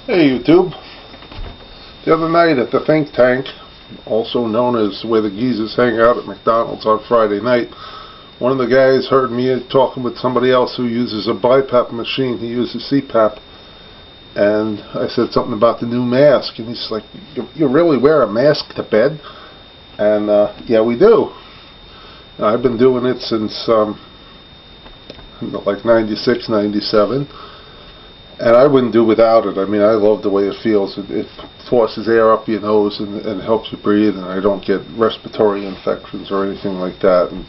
Hey YouTube. The other night at the think tank, also known as where the geezers hang out at McDonald's on Friday night, one of the guys heard me talking with somebody else who uses a BiPAP machine. He uses CPAP. And I said something about the new mask, and he's like, you really wear a mask to bed? And yeah, we do. I've been doing it since like 96, 97. And I wouldn't do without it. I mean, I love the way it feels. It forces air up your nose and helps you breathe, and I don't get respiratory infections or anything like that. And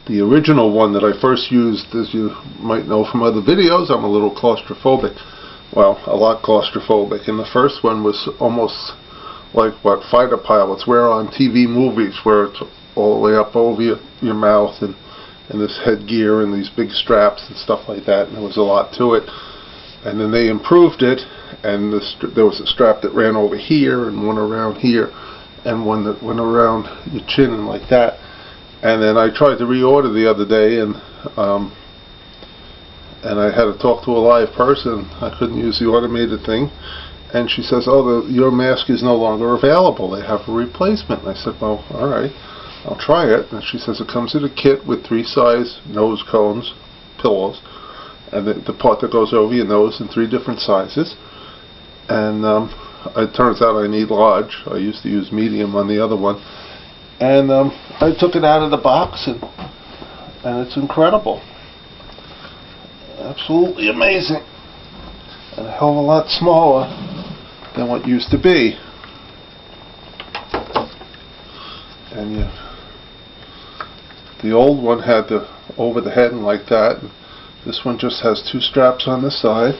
the original one that I first used, as you might know from other videos, I'm a little claustrophobic. Well, a lot claustrophobic. And the first one was almost like what fighter pilots wear on TV movies, where it's all the way up over your mouth, and this headgear and these big straps and stuff like that, and there was a lot to it. And then they improved it, and there was a strap that ran over here, and one around here, and one that went around your chin and like that. And then I tried to reorder the other day, and I had to talk to a live person. I couldn't use the automated thing, and she says, "Oh, your mask is no longer available. They have a replacement." And I said, "Well, all right, I'll try it." And she says it comes in a kit with 3 size nose cones, pillows, and the part that goes over your nose in 3 different sizes. And it turns out I need large. I used to use medium on the other one. And I took it out of the box, and it's incredible. Absolutely amazing. And a hell of a lot smaller than what used to be. And the old one had the over the head and like that. This one just has 2 straps on the side,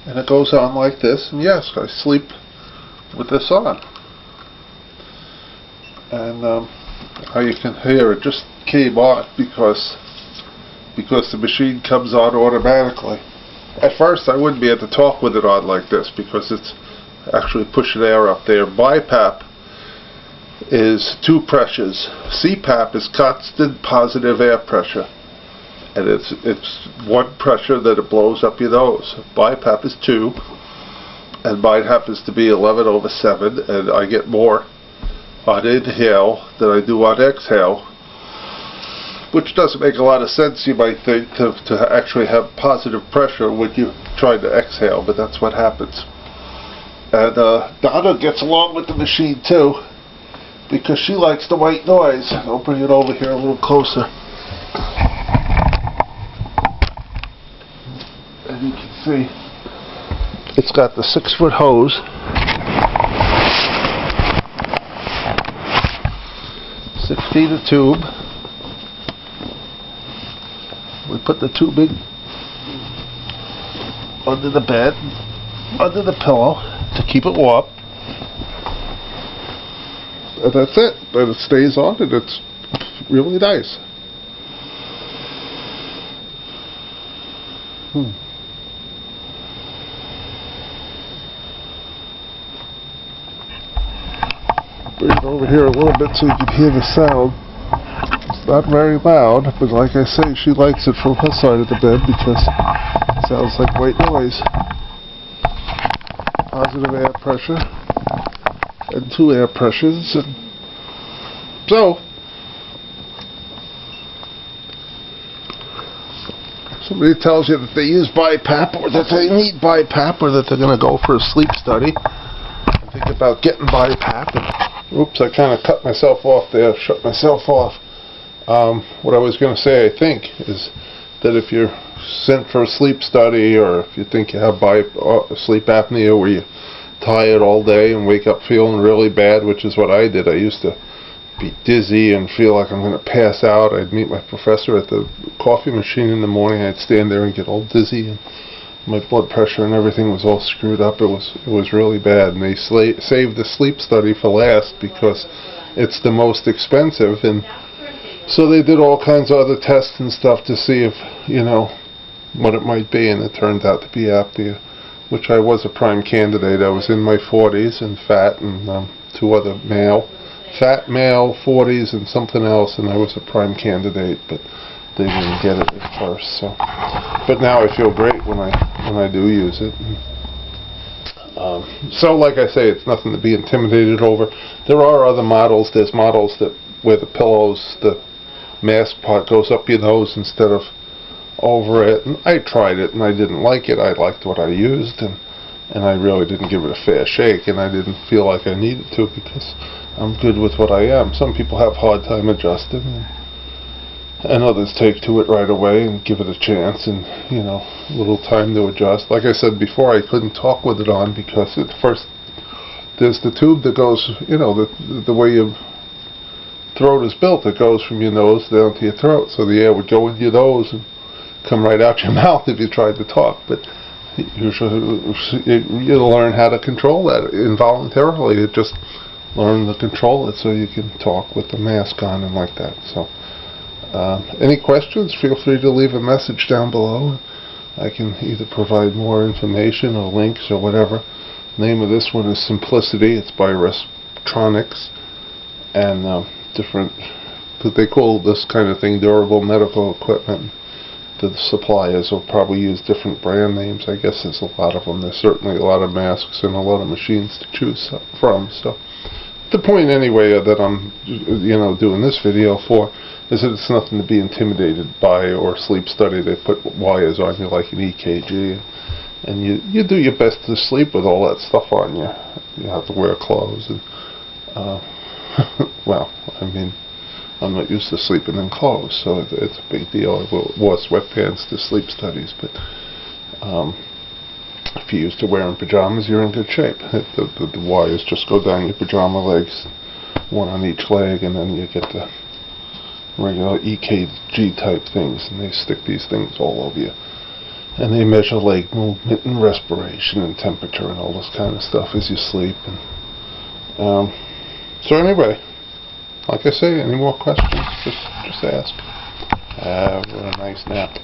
and it goes on like this. And yes, I sleep with this on. And how you can hear it just came on because the machine comes on automatically. At first I wouldn't be able to talk with it on like this because it's actually pushing air up there. BiPAP is 2 pressures. CPAP is constant positive air pressure, and it's 1 pressure that it blows up your nose. BiPAP is 2, and mine happens to be 11/7, and I get more on inhale than I do on exhale, which doesn't make a lot of sense, you might think, to actually have positive pressure when you try to exhale, but that's what happens. And Donna gets along with the machine too, because she likes the white noise. I'll bring it over here a little closer. As you can see, it's got the 6-foot hose. 6 feet of tube. We put the tubing under the bed, under the pillow, to keep it warm. And that's it. And it stays on, and it's really nice. Bring it over here a little bit so you can hear the sound. It's not very loud, but like I say, she likes it from her side of the bed because it sounds like white noise. Positive air pressure and 2 air pressures. And so somebody tells you that they use BiPAP, or that they need BiPAP, or that they're going to go for a sleep study and think about getting BiPAP. Oops, I kind of cut myself off there, shut myself off. What I was going to say, I think, is that if you're sent for a sleep study, or if you think you have sleep apnea where you're tired all day and wake up feeling really bad, which is what I did. I used to be dizzy and feel like I'm going to pass out. I'd meet my professor at the coffee machine in the morning. I'd stand there and get all dizzy, and my blood pressure and everything was all screwed up. It was really bad, and they saved the sleep study for last because it's the most expensive. And so they did all kinds of other tests and stuff to see if, what it might be, and it turned out to be apnea, which I was a prime candidate. I was in my 40s and fat, and 2 other fat male, 40s, and something else, and I was a prime candidate, but they didn't get it at first. So, but now I feel great when I when I do use it. So like I say, it's nothing to be intimidated over. There are other models. There's models that where the pillows, the mask part goes up your nose instead of over it. And I tried it and I didn't like it. I liked what I used, and I really didn't give it a fair shake, and I didn't feel like I needed to because I'm good with what I am. Some people have a hard time adjusting, and others take to it right away and give it a chance, and a little time to adjust. Like I said before, I couldn't talk with it on because at first there's the tube that goes, the way your throat is built, it goes from your nose down to your throat, so the air would go in your nose and come right out your mouth if you tried to talk. But you'll learn how to control that involuntarily. You just learn to control it so you can talk with the mask on and like that. So any questions, feel free to leave a message down below. I can either provide more information or links or whatever. The name of this one is Simplicity. It's by Restronics, and different, they call this kind of thing durable medical equipment. The suppliers will probably use different brand names. I guess there's a lot of them. There's certainly a lot of masks and a lot of machines to choose from. So the point anyway that I'm doing this video for is that it's nothing to be intimidated by, or sleep study. They put wires on you like an EKG, and you do your best to sleep with all that stuff on you. You have to wear clothes, and well, I mean, I'm not used to sleeping in clothes, so it's a big deal. I wore sweatpants to sleep studies, but if you're used to wearing pajamas, you're in good shape. The wires just go down your pajama legs, one on each leg, and then you get the regular EKG type things, and they stick these things all over you. And they measure leg movement and respiration and temperature and all this kind of stuff as you sleep. And so anyway, like I say, any more questions, just ask. Have a nice nap.